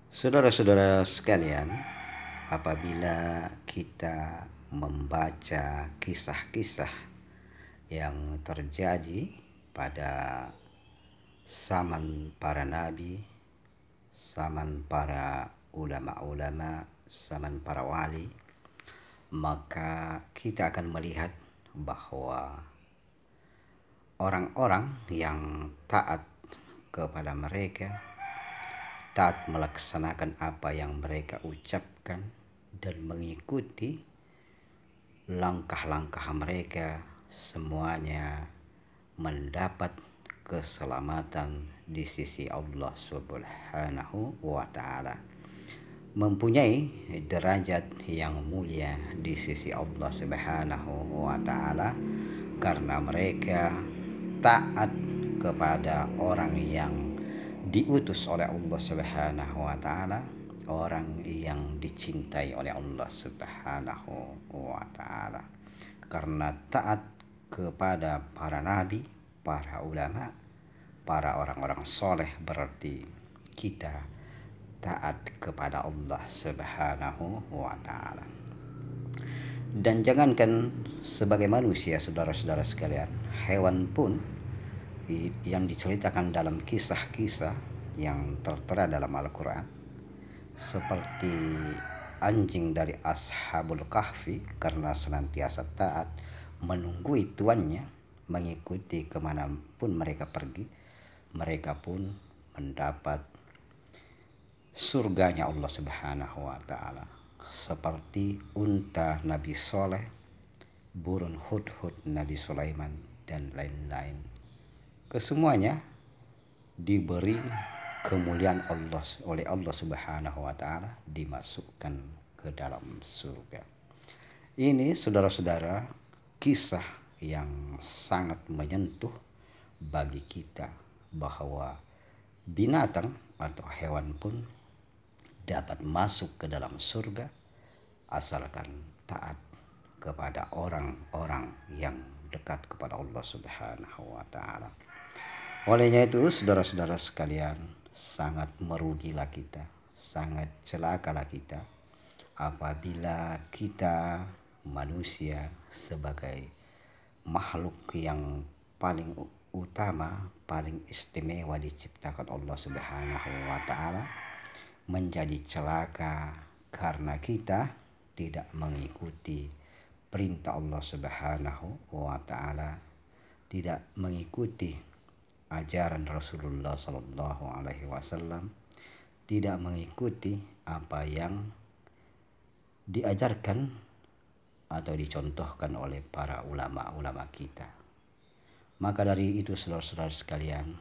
Saudara-saudara sekalian, apabila kita membaca kisah-kisah yang terjadi pada zaman para nabi, zaman para ulama-ulama, zaman para wali, maka kita akan melihat bahwa orang-orang yang taat kepada mereka, taat melaksanakan apa yang mereka ucapkan dan mengikuti langkah-langkah mereka, semuanya mendapat keselamatan di sisi Allah Subhanahu wa Ta'ala, mempunyai derajat yang mulia di sisi Allah Subhanahu wa Ta'ala, karena mereka taat kepada orang yang diutus oleh Allah Subhanahu wa Ta'ala, orang yang dicintai oleh Allah Subhanahu wa Ta'ala. Karena taat kepada para nabi, para ulama, para orang-orang soleh, berarti kita taat kepada Allah Subhanahu wa Ta'ala. Dan jangankan sebagai manusia, saudara-saudara sekalian, hewan pun yang diceritakan dalam kisah-kisah yang tertera dalam Al-Quran, seperti anjing dari Ashabul Kahfi, karena senantiasa taat menunggui tuannya, mengikuti kemanapun mereka pergi, mereka pun mendapat surganya Allah Subhanahu wa Ta'ala. Seperti unta Nabi Soleh, burung hudhud Nabi Sulaiman, dan lain-lain. Kesemuanya diberi kemuliaan Allah oleh Allah Subhanahu wa Ta'ala, dimasukkan ke dalam surga. Ini, saudara-saudara, kisah yang sangat menyentuh bagi kita, bahwa binatang atau hewan pun dapat masuk ke dalam surga asalkan taat kepada orang-orang yang dekat kepada Allah Subhanahu wa Ta'ala. Olehnya itu, saudara-saudara sekalian, sangat merugilah kita, sangat celakalah kita apabila kita manusia sebagai makhluk yang paling utama, paling istimewa diciptakan Allah Subhanahu wa Ta'ala, menjadi celaka karena kita tidak mengikuti perintah Allah Subhanahu wa Ta'ala, tidak mengikuti ajaran Rasulullah Sallallahu Alaihi Wasallam, tidak mengikuti apa yang diajarkan atau dicontohkan oleh para ulama-ulama kita. Maka dari itu, saudara-saudara sekalian,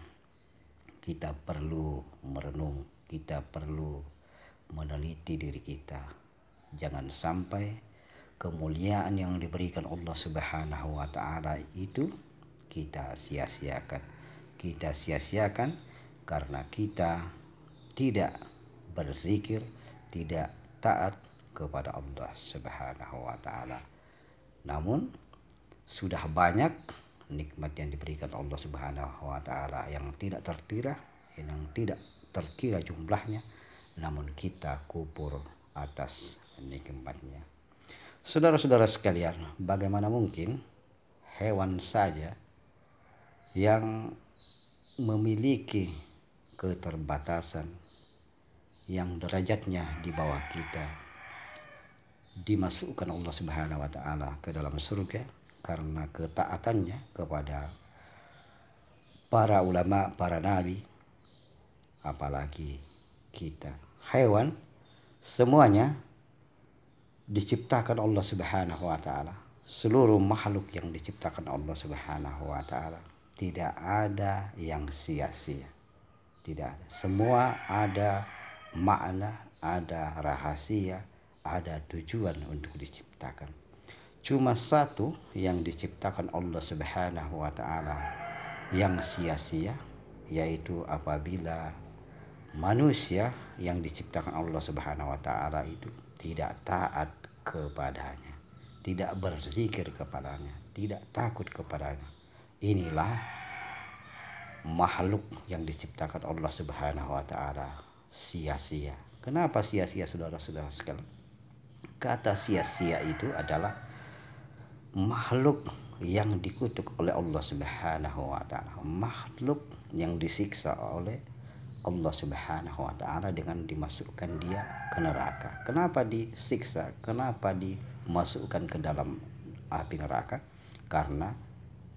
kita perlu merenung, kita perlu meneliti diri kita. Jangan sampai kemuliaan yang diberikan Allah Subhanahu wa Ta'ala itu kita sia-siakan. Kita sia-siakan karena kita tidak berzikir, tidak taat kepada Allah Subhanahu wa Ta'ala. Namun sudah banyak nikmat yang diberikan Allah Subhanahu wa Ta'ala yang tidak terkira, yang tidak terkira jumlahnya, namun kita kubur atas nikmatnya. Saudara-saudara sekalian, bagaimana mungkin hewan saja yang memiliki keterbatasan, yang derajatnya di bawah kita, dimasukkan Allah Subhanahu wa Ta'ala ke dalam surga karena ketaatannya kepada para ulama, para nabi, apalagi kita. Hewan semuanya diciptakan Allah Subhanahu wa Ta'ala. Seluruh makhluk yang diciptakan Allah Subhanahu wa Ta'ala, tidak ada yang sia-sia. Tidak ada. Semua ada makna, ada rahasia, ada tujuan untuk diciptakan. Cuma satu yang diciptakan Allah Subhanahu wa Ta'ala yang sia-sia, yaitu apabila manusia yang diciptakan Allah Subhanahu wa Ta'ala itu tidak taat kepadanya, tidak berzikir kepadanya, tidak takut kepadanya. Inilah makhluk yang diciptakan Allah Subhanahu wa Ta'ala sia-sia. Kenapa sia-sia, saudara-saudara sekalian? Kata sia-sia itu adalah makhluk yang dikutuk oleh Allah Subhanahu wa taala, makhluk yang disiksa oleh Allah Subhanahu wa taala dengan dimasukkan dia ke neraka. Kenapa disiksa? Kenapa dimasukkan ke dalam api neraka? Karena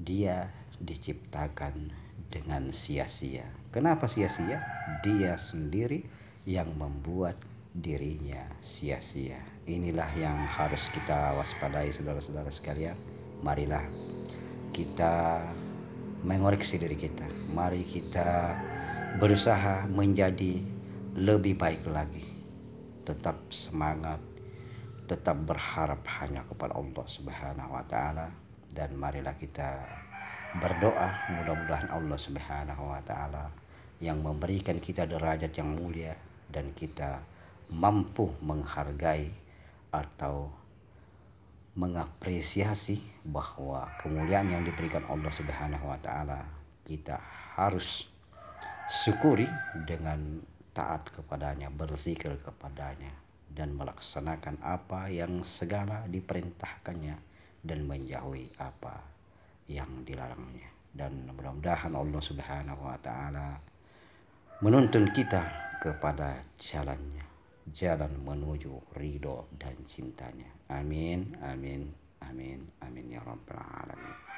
dia diciptakan dengan sia-sia. Kenapa sia-sia? Dia sendiri yang membuat dirinya sia-sia. Inilah yang harus kita waspadai, saudara-saudara sekalian. Marilah kita mengoreksi diri kita. Mari kita berusaha menjadi lebih baik lagi. Tetap semangat, tetap berharap hanya kepada Allah Subhanahu wa taala, dan marilah kita berdoa mudah-mudahan Allah Subhanahu wa taala yang memberikan kita derajat yang mulia dan kita mampu menghargai atau mengapresiasi bahwa kemuliaan yang diberikan Allah Subhanahu wa taala kita harus syukuri dengan taat kepadanya, berzikir kepadanya, dan melaksanakan apa yang segala diperintahkannya dan menjauhi apa yang dilarangnya. Dan mudah-mudahan Allah Subhanahu wa taala menuntun kita kepada jalannya, jalan menuju ridho dan cintanya. Amin, amin, amin, amin ya rabbal alamin.